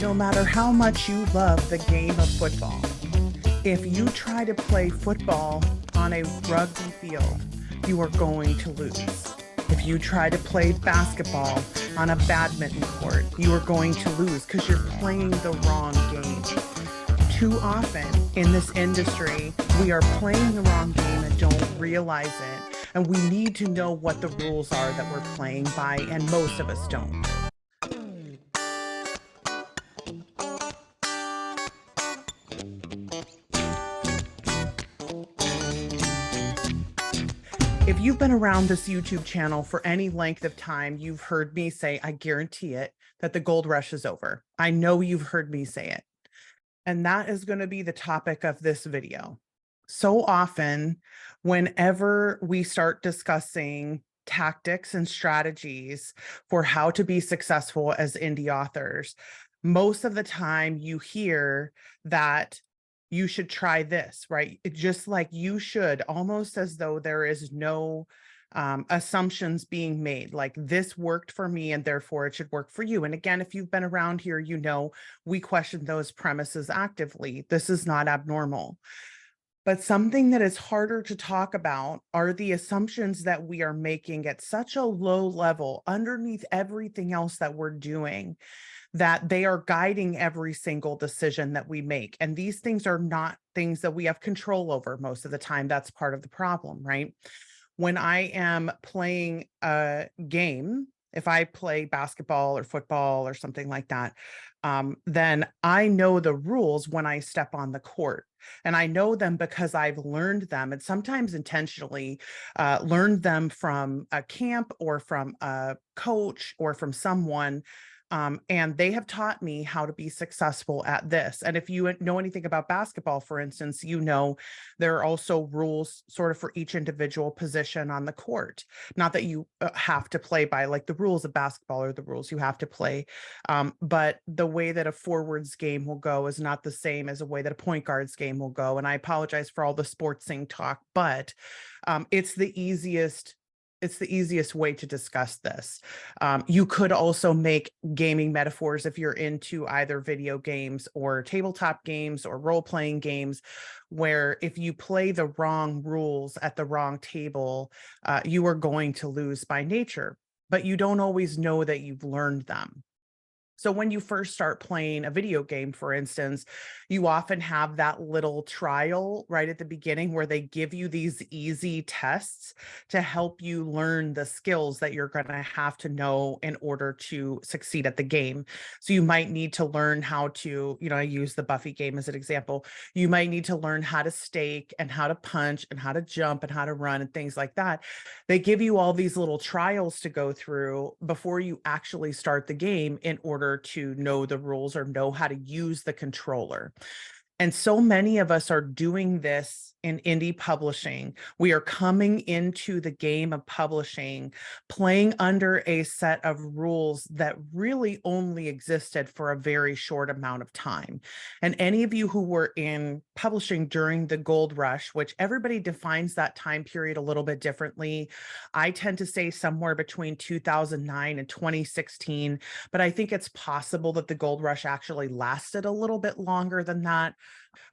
No matter how much you love the game of football, if you try to play football on a rugby field, you are going to lose. If you try to play basketball on a badminton court, you are going to lose because you're playing the wrong game. Too often in this industry, we are playing the wrong game and don't realize it. And we need to know what the rules are that we're playing by, and most of us don't. If you've been around this YouTube channel for any length of time, you've heard me say, I guarantee it, that the gold rush is over. I know you've heard me say it. And that is going to be the topic of this video. So often, whenever we start discussing tactics and strategies for how to be successful as indie authors, most of the time you hear that you should try this, right? Just like you should, almost as though there is no assumptions being made, like this worked for me and therefore it should work for you. And again, if you've been around here, you know, we question those premises actively. This is not abnormal. But something that is harder to talk about are the assumptions that we are making at such a low level underneath everything else that we're doing, that they are guiding every single decision that we make. And these things are not things that we have control over most of the time. That's part of the problem, right? When I am playing a game, if I play basketball or football or something like that, then I know the rules when I step on the court. And I know them because I've learned them, and sometimes intentionally learned them from a camp or from a coach or from someone. And they have taught me how to be successful at this. And if you know anything about basketball, for instance, you know there are also rules sort of for each individual position on the court. Not that you have to play by like the rules of basketball or the rules you have to play, but the way that a forwards game will go is not the same as a way that a point guard's game will go. And I apologize for all the sportsing talk, but it's the easiest way to discuss this. You could also make gaming metaphors if you're into either video games or tabletop games or role-playing games, where if you play the wrong rules at the wrong table, you are going to lose by nature, but you don't always know that you've learned them. So when you first start playing a video game, for instance, you often have that little trial right at the beginning where they give you these easy tests to help you learn the skills that you're going to have to know in order to succeed at the game. So you might need to learn how to, I use the Buffy game as an example. You might need to learn how to stake and how to punch and how to jump and how to run and things like that. They give you all these little trials to go through before you actually start the game in order to know the rules or know how to use the controller. And so many of us are doing this in indie publishing. We are coming into the game of publishing, playing under a set of rules that really only existed for a very short amount of time. And any of you who were in publishing during the gold rush, which everybody defines that time period a little bit differently. I tend to say somewhere between 2009 and 2016, but I think it's possible that the gold rush actually lasted a little bit longer than that.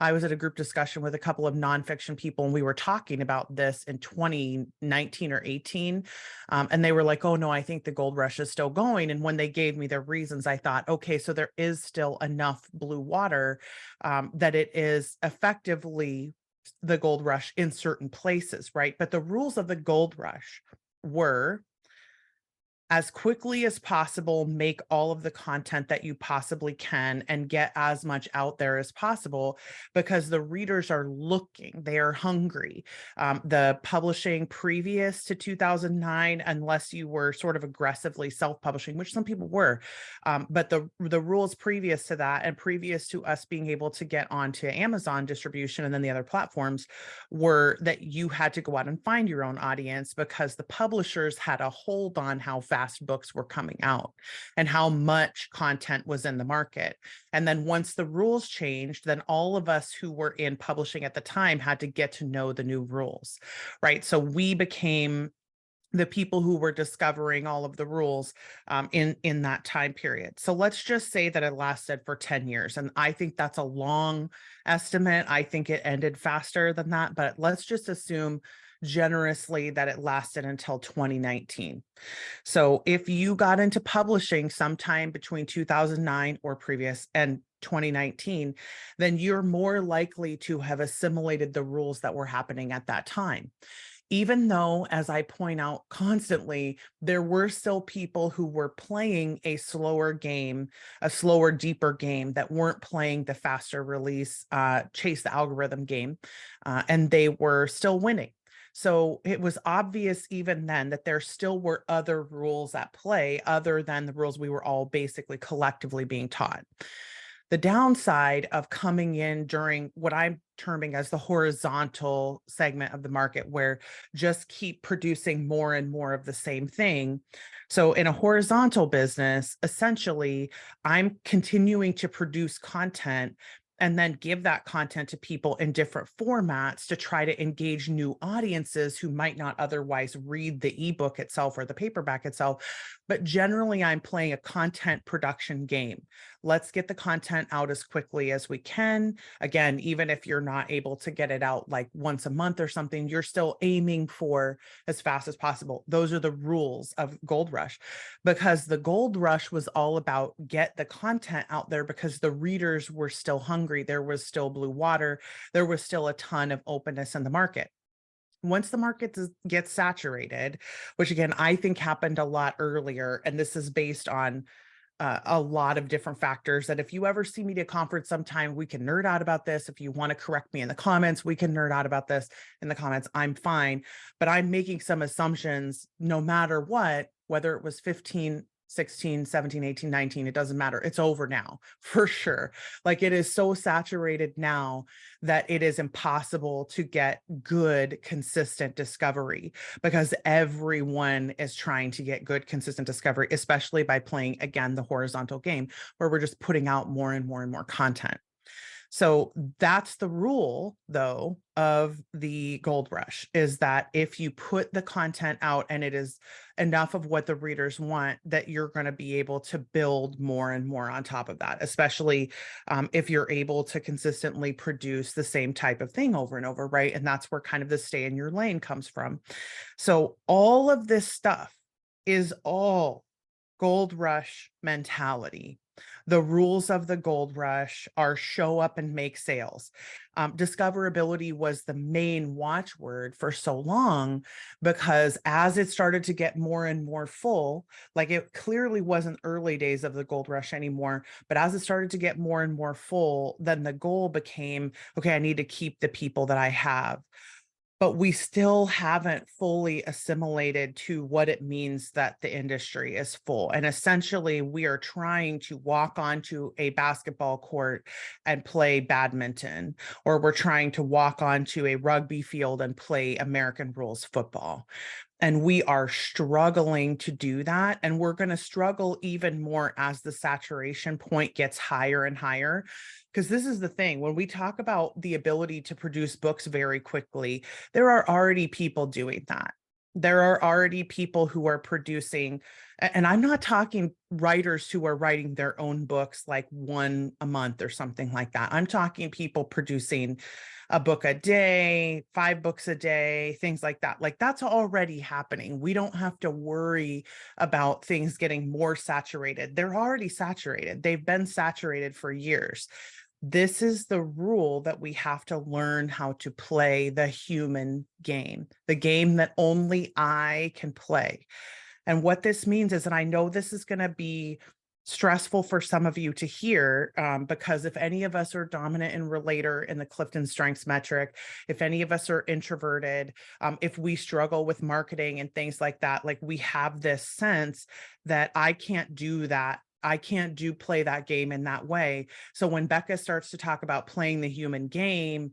I was at a group discussion with a couple of nonfiction people, and we were talking about this in 2019 or 18. And they were like, oh, no, I think the gold rush is still going. And when they gave me their reasons, I thought, okay, so there is still enough blue water that it is effectively the gold rush in certain places, right? But the rules of the gold rush were, as quickly as possible, make all of the content that you possibly can and get as much out there as possible, because the readers are looking, they are hungry. The publishing previous to 2009, unless you were sort of aggressively self-publishing, which some people were, but the rules previous to that and previous to us being able to get onto Amazon distribution and then the other platforms were that you had to go out and find your own audience, because the publishers had a hold on how fast books were coming out and how much content was in the market. And then once the rules changed, then all of us who were in publishing at the time had to get to know the new rules, right? So we became the people who were discovering all of the rules in that time period. So let's just say that it lasted for 10 years. And I think that's a long estimate. I think it ended faster than that, but let's just assume generously that it lasted until 2019. So if you got into publishing sometime between 2009 or previous and 2019, then you're more likely to have assimilated the rules that were happening at that time. Even though, as I point out constantly, there were still people who were playing a slower game, a slower, deeper game that weren't playing the faster release, chase the algorithm game, and they were still winning. So it was obvious even then that there still were other rules at play other than the rules we were all basically collectively being taught. The downside of coming in during what I'm terming as the horizontal segment of the market, where just keep producing more and more of the same thing. So in a horizontal business, essentially, I'm continuing to produce content and then give that content to people in different formats to try to engage new audiences who might not otherwise read the ebook itself or the paperback itself. But generally, I'm playing a content production game. Let's get the content out as quickly as we can. Again, even if you're not able to get it out like once a month or something, you're still aiming for as fast as possible. Those are the rules of Gold Rush, because the Gold Rush was all about get the content out there because the readers were still hungry. There was still blue water. There was still a ton of openness in the market. Once the market gets saturated, which again, I think happened a lot earlier, and this is based on a lot of different factors that if you ever see me at a conference sometime, we can nerd out about this. If you want to correct me in the comments, we can nerd out about this in the comments. I'm fine, but I'm making some assumptions no matter what, whether it was 15, 16, 17, 18, 19, it doesn't matter. It's over now for sure. Like it is so saturated now that it is impossible to get good, consistent discovery because everyone is trying to get good, consistent discovery, especially by playing, again, the horizontal game where we're just putting out more and more and more content. So that's the rule, though, of the Gold Rush, is that if you put the content out and it is enough of what the readers want, that you're going to be able to build more and more on top of that, especially if you're able to consistently produce the same type of thing over and over, right? And that's where kind of the stay in your lane comes from. So all of this stuff is all Gold Rush mentality. The rules of the Gold Rush are show up and make sales. Discoverability was the main watchword for so long because as it started to get more and more full, like it clearly wasn't early days of the Gold Rush anymore, but as it started to get more and more full, then the goal became, okay, I need to keep the people that I have. But we still haven't fully assimilated to what it means that the industry is full. And essentially, we are trying to walk onto a basketball court and play badminton, or we're trying to walk onto a rugby field and play American rules football. And we are struggling to do that. And we're going to struggle even more as the saturation point gets higher and higher. Because this is the thing, when we talk about the ability to produce books very quickly, there are already people doing that. There are already people who are producing, and I'm not talking writers who are writing their own books like one a month or something like that. I'm talking people producing a book a day, 5 books a day, things like that. Like that's already happening. We don't have to worry about things getting more saturated. They're already saturated. They've been saturated for years. This is the rule that we have to learn how to play the human game, the game that only I can play. And what this means is, and I know this is going to be stressful for some of you to hear, because if any of us are dominant and relator in the Clifton Strengths metric, if any of us are introverted, if we struggle with marketing and things like that, like we have this sense that I can't do that. I can't play that game in that way. So when Becca starts to talk about playing the human game,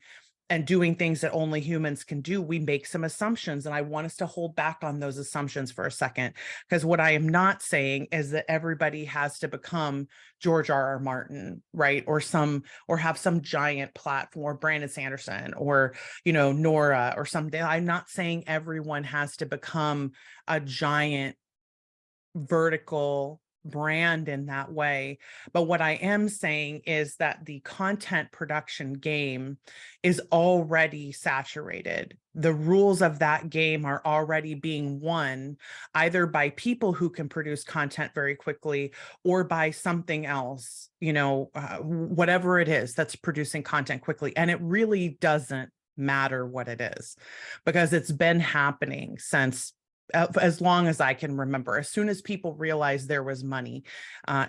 and doing things that only humans can do, we make some assumptions. And I want us to hold back on those assumptions for a second, because what I am not saying is that everybody has to become George R.R. Martin, right? Or have some giant platform, Brandon Sanderson, or, Nora or something. I'm not saying everyone has to become a giant vertical brand in that way. But what I am saying is that the content production game is already saturated. The rules of that game are already being won either by people who can produce content very quickly or by something else, whatever it is that's producing content quickly. And it really doesn't matter what it is, because it's been happening since as long as I can remember, as soon as people realized there was money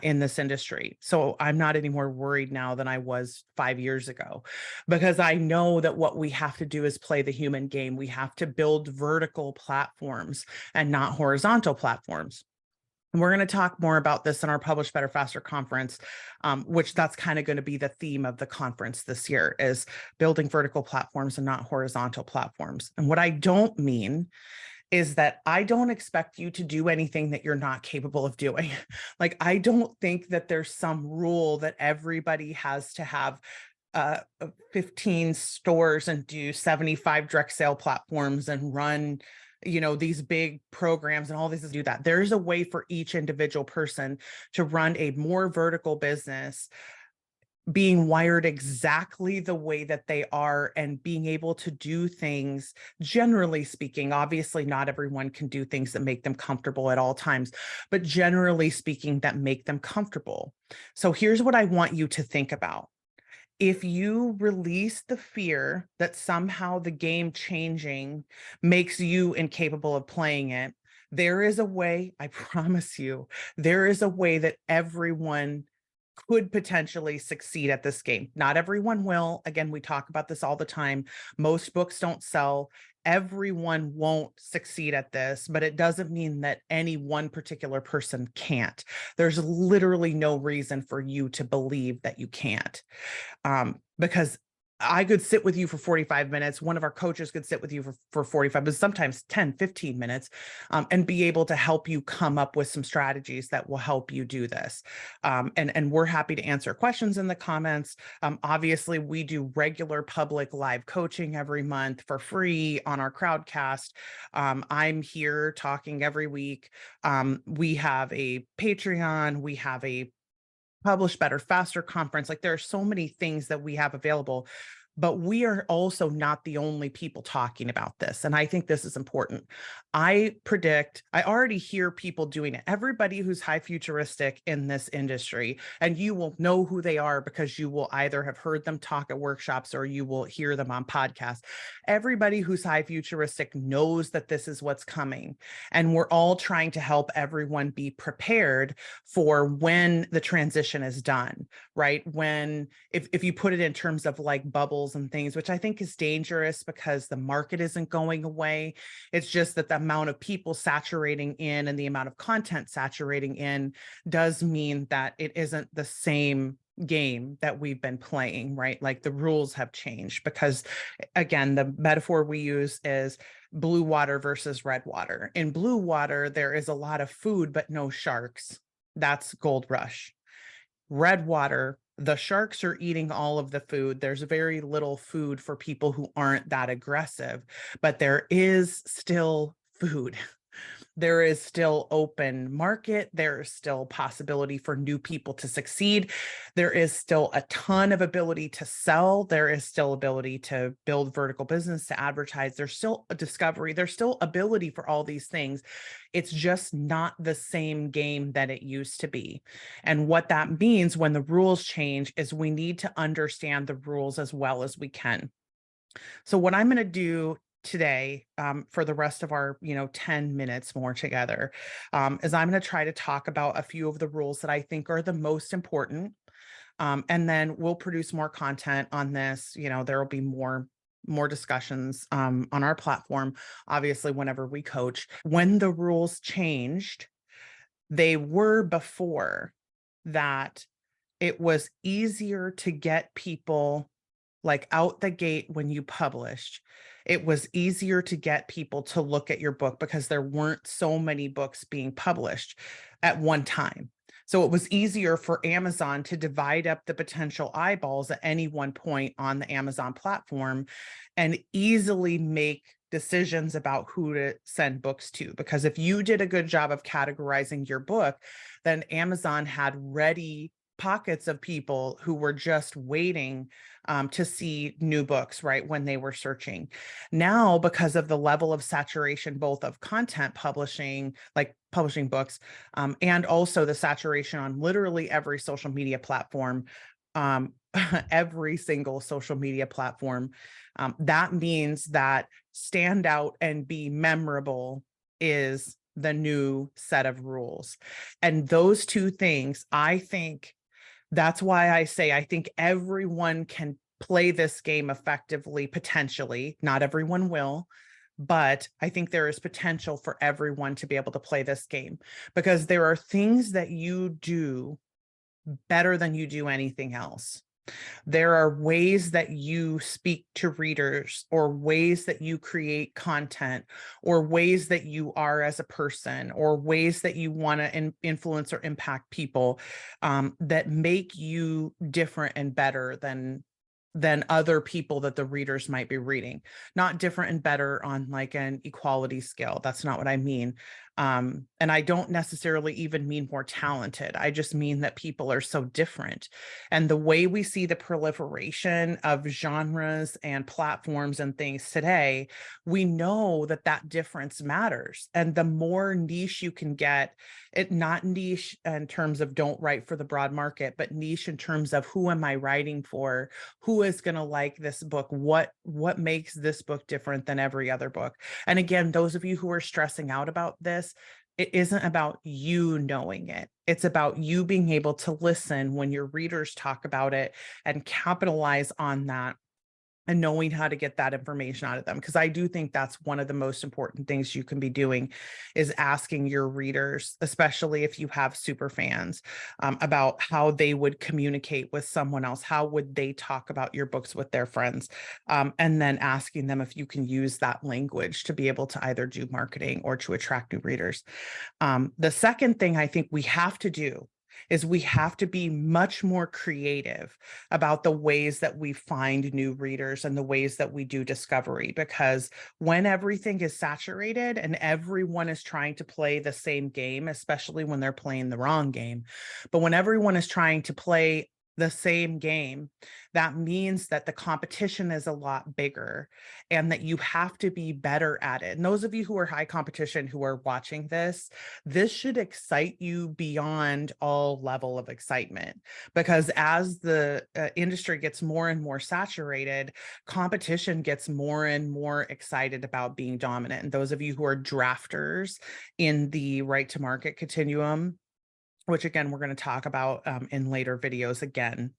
in this industry. So I'm not any more worried now than I was 5 years ago, because I know that what we have to do is play the human game. We have to build vertical platforms and not horizontal platforms. And we're going to talk more about this in our Publish Better Faster conference, which that's kind of going to be the theme of the conference this year, is building vertical platforms and not horizontal platforms. And what I don't mean is that I don't expect you to do anything that you're not capable of doing. Like, I don't think that there's some rule that everybody has to have 15 stores and do 75 direct sale platforms and run, these big programs and all this to do that. There's a way for each individual person to run a more vertical business, being wired exactly the way that they are and being able to do things, generally speaking. Obviously, not everyone can do things that make them comfortable at all times, but generally speaking, that make them comfortable. So here's what I want you to think about. If you release the fear that somehow the game changing makes you incapable of playing it, there is a way, I promise you, there is a way that everyone could potentially succeed at this game. Not everyone will. Again, we talk about this all the time. Most books don't sell. Everyone won't succeed at this, but it doesn't mean that any one particular person can't. There's literally no reason for you to believe that you can't. Because I could sit with you for 45 minutes. One of our coaches could sit with you for 45, but sometimes 10, 15 minutes, and be able to help you come up with some strategies that will help you do this. And we're happy to answer questions in the comments. Obviously, we do regular public live coaching every month for free on our Crowdcast. I'm here talking every week. We have a Patreon. We have a Publish Better Faster conference. Like, there are so many things that we have available, but we are also not the only people talking about this. And I think this is important. I already hear people doing it. Everybody who's high futuristic in this industry, and you will know who they are because you will either have heard them talk at workshops or you will hear them on podcasts. Everybody who's high futuristic knows that this is what's coming. And we're all trying to help everyone be prepared for when the transition is done, right? If you put it in terms of like bubbles and things, which I think is dangerous because the market isn't going away. It's just that the amount of people saturating in and the amount of content saturating in does mean that it isn't the same game that we've been playing, right? Like, the rules have changed because, again, the metaphor we use is blue water versus red water. In blue water, there is a lot of food, but no sharks. That's Gold Rush. Red water, the sharks are eating all of the food. There's very little food for people who aren't that aggressive, but there is still food. There is still open market. There is still possibility for new people to succeed. There is still a ton of ability to sell. There is still ability to build vertical business, to advertise. There's still a discovery. There's still ability for all these things. It's just not the same game that it used to be. And what that means when the rules change is we need to understand the rules as well as we can. So what I'm going to do today, for the rest of our 10 minutes more together, is I'm going to try to talk about a few of the rules that I think are the most important, and then we'll produce more content on this. There will be more discussions on our platform, obviously, whenever we coach. When the rules changed, they were before that it was easier to get people like out the gate when you published, it was easier to get people to look at your book because there weren't so many books being published at one time. So it was easier for Amazon to divide up the potential eyeballs at any one point on the Amazon platform and easily make decisions about who to send books to. Because if you did a good job of categorizing your book, then Amazon had ready pockets of people who were just waiting to see new books, right, when they were searching. Now, because of the level of saturation, both of content publishing, like publishing books, and also the saturation on literally every social media platform, every single social media platform, that means that stand out and be memorable is the new set of rules. And those two things, I think, that's why I say I think everyone can play this game effectively, potentially. Not everyone will, but I think there is potential for everyone to be able to play this game because there are things that you do better than you do anything else. There are ways that you speak to readers, or ways that you create content, or ways that you are as a person, or ways that you want to influence or impact people, that make you different and better than other people that the readers might be reading. Not different and better on like an equality scale. That's not what I mean. And I don't necessarily even mean more talented. I just mean that people are so different. And the way we see the proliferation of genres and platforms and things today, we know that that difference matters. And the more niche you can get, it not niche in terms of don't write for the broad market, but niche in terms of who am I writing for? Who is going to like this book? What makes this book different than every other book? And again, those of you who are stressing out about this, it isn't about you knowing it. It's about you being able to listen when your readers talk about it and capitalize on that and knowing how to get that information out of them. Because I do think that's one of the most important things you can be doing is asking your readers, especially if you have super fans, about how they would communicate with someone else. How would they talk about your books with their friends? And then asking them if you can use that language to be able to either do marketing or to attract new readers. The second thing I think we have to do is we have to be much more creative about the ways that we find new readers and the ways that we do discovery, because when everything is saturated and everyone is trying to play the same game, especially when they're playing the wrong game, but when everyone is trying to play the same game, that means that the competition is a lot bigger and that you have to be better at it. And those of you who are high competition who are watching this should excite you beyond all level of excitement, because as the industry gets more and more saturated, competition gets more and more excited about being dominant. And those of you who are drafters in the right to market continuum, which again, we're going to talk about in later videos again.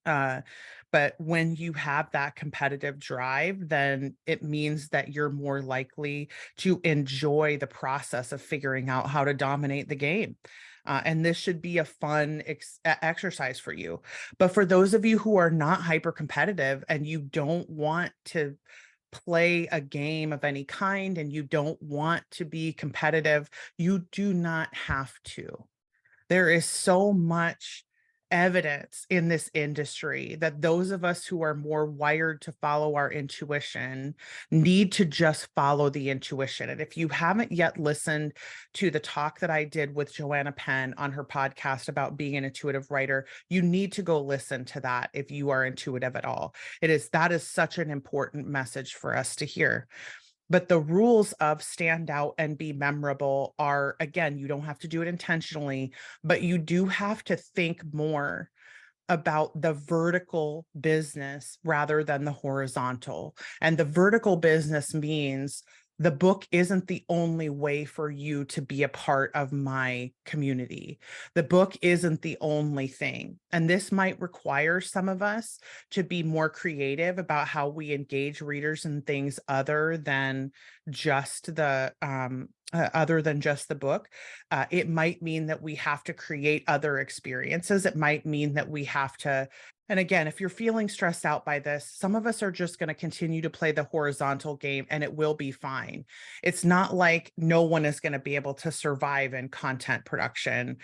But when you have that competitive drive, then it means that you're more likely to enjoy the process of figuring out how to dominate the game. And this should be a fun exercise for you. But for those of you who are not hyper competitive and you don't want to play a game of any kind and you don't want to be competitive, you do not have to. There is so much evidence in this industry that those of us who are more wired to follow our intuition need to just follow the intuition. And if you haven't yet listened to the talk that I did with Joanna Penn on her podcast about being an intuitive writer, you need to go listen to that if you are intuitive at all. That is such an important message for us to hear. But the rules of stand out and be memorable are, again, you don't have to do it intentionally, but you do have to think more about the vertical business rather than the horizontal. And the vertical business means the book isn't the only way for you to be a part of my community. The book isn't the only thing. And this might require some of us to be more creative about how we engage readers in things other than just the book. It might mean that we have to create other experiences. It might mean that we have to And again, if you're feeling stressed out by this, some of us are just going to continue to play the horizontal game and it will be fine. It's not like no one is going to be able to survive in content production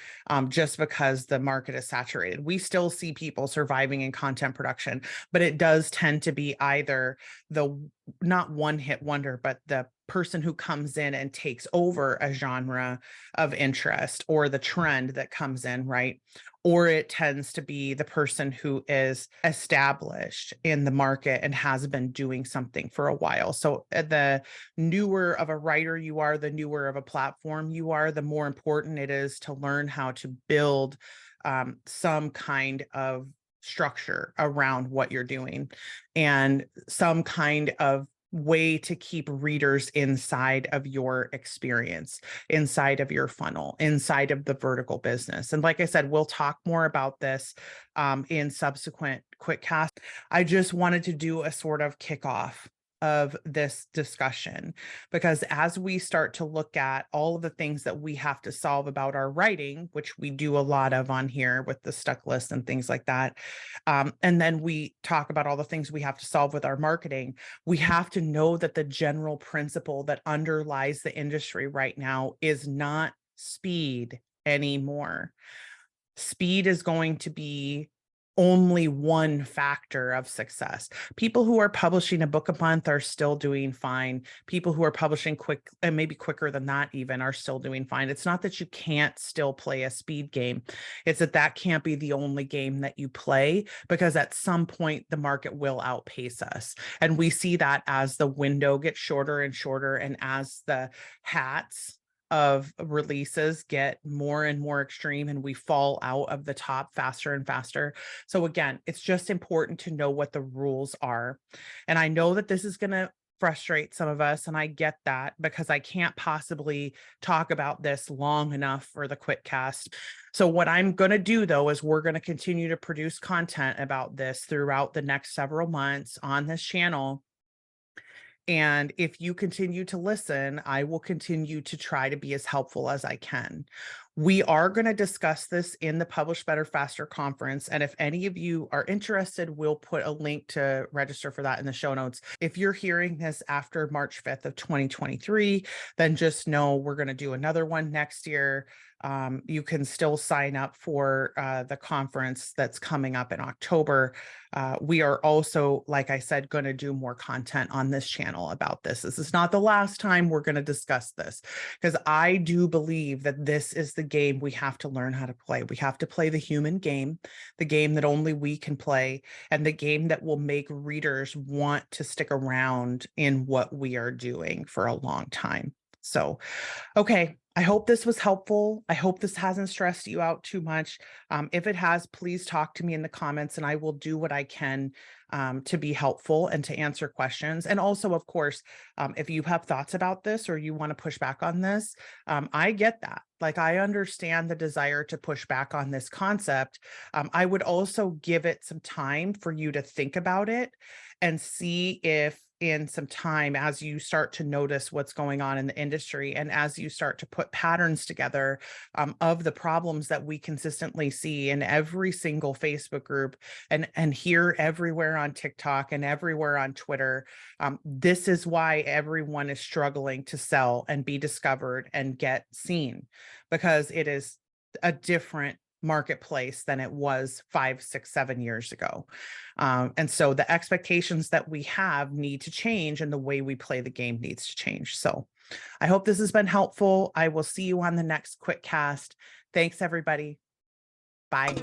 just because the market is saturated. We still see people surviving in content production, but it does tend to be either the not one hit wonder, but the person who comes in and takes over a genre of interest or the trend that comes in, right? Or it tends to be the person who is established in the market and has been doing something for a while. So the newer of a writer you are, the newer of a platform you are, the more important it is to learn how to build some kind of structure around what you're doing and some kind of way to keep readers inside of your experience, inside of your funnel, inside of the vertical business. And like I said, we'll talk more about this in subsequent QuitCast. I just wanted to do a sort of kickoff of this discussion, because as we start to look at all of the things that we have to solve about our writing, which we do a lot of on here with the stuck list and things like that, and then we talk about all the things we have to solve with our marketing, we have to know that the general principle that underlies the industry right now is not speed anymore. Speed is going to be only one factor of success. People who are publishing a book a month are still doing fine. People who are publishing quick and maybe quicker than that even are still doing fine. It's not that you can't still play a speed game. It's that that can't be the only game that you play, because at some point the market will outpace us. And we see that as the window gets shorter and shorter, and as the hats of releases get more and more extreme and we fall out of the top faster and faster. So again, it's just important to know what the rules are. And I know that this is going to frustrate some of us, and I get that, because I can't possibly talk about this long enough for the QuitCast. So what I'm going to do though is we're going to continue to produce content about this throughout the next several months on this channel. And if you continue to listen, I will continue to try to be as helpful as I can. We are going to discuss this in the Publish Better Faster conference. And if any of you are interested, we'll put a link to register for that in the show notes. If you're hearing this after March 5th of 2023, then just know we're going to do another one next year. You can still sign up for the conference that's coming up in October. We are also, like I said, going to do more content on this channel about this. This is not the last time we're going to discuss this, because I do believe that this is the game we have to learn how to play. We have to play the human game, the game that only we can play, and the game that will make readers want to stick around in what we are doing for a long time. So, okay. I hope this was helpful. I hope this hasn't stressed you out too much. If it has, please talk to me in the comments and I will do what I can to be helpful and to answer questions. And also, of course, if you have thoughts about this or you want to push back on this, I get that. Like, I understand the desire to push back on this concept. I would also give it some time for you to think about it and see if in some time, as you start to notice what's going on in the industry and as you start to put patterns together of the problems that we consistently see in every single Facebook group and here everywhere on TikTok and everywhere on Twitter, this is why everyone is struggling to sell and be discovered and get seen, because it is a different marketplace than it was 5, 6, 7 years ago. And so the expectations that we have need to change and the way we play the game needs to change. So I hope this has been helpful. I will see you on the next QuitCast. Thanks, everybody. Bye.